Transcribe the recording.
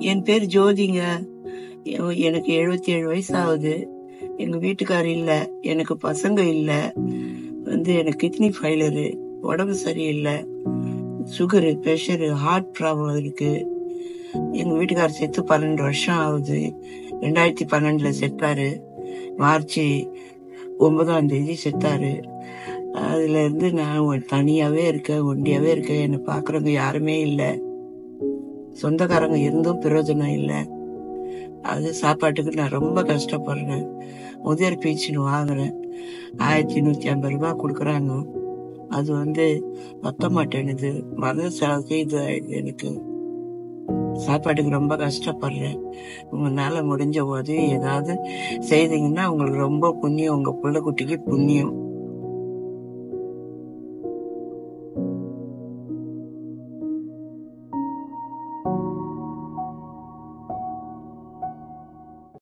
என் பேர் ஜோதிங்க. எனக்கு 77 வயசு ஆகுது. எங்க வீட்டுக்காரர் இல்ல, எனக்கு பசங்க இல்ல. எனக்கு கிட்னி ஃபெயிலியரு, உடம்பு சரியில்லை, சுகரு, பிரஷரு, ஹார்ட் ப்ராப்ளம் இருக்கு. எங்க வீட்டுக்காரர் செத்து 12 வருஷம் ஆகுது. 2012 செத்தாரு. மார்ச் 9 செத்தாரு. அதுல இருந்து நான் தனியாவே இருக்கேன், ஒண்டியாவே இருக்கேன். என்னை பாக்குறவங்க யாருமே இல்ல. சொந்தக்காரங்க இருந்தும் பிரயோஜனம் இல்ல. அது சாப்பாட்டுக்கு நான் ரொம்ப கஷ்டப்படுறேன். முதியோர் பீச்சின்னு வாங்குறேன். 1150 ரூபாய் கொடுக்குறாங்க. அது பத்த மாட்டேனுது. மருந்து செலவுக்கு இது ஆயிடுது. எனக்கு சாப்பாட்டுக்கு ரொம்ப கஷ்டப்படுறேன். உங்களால முடிஞ்ச உதவி ஏதாவது செய்தீங்கன்னா உங்களுக்கு ரொம்ப புண்ணியம், உங்க புள்ள குட்டிக்கு புண்ணியம்.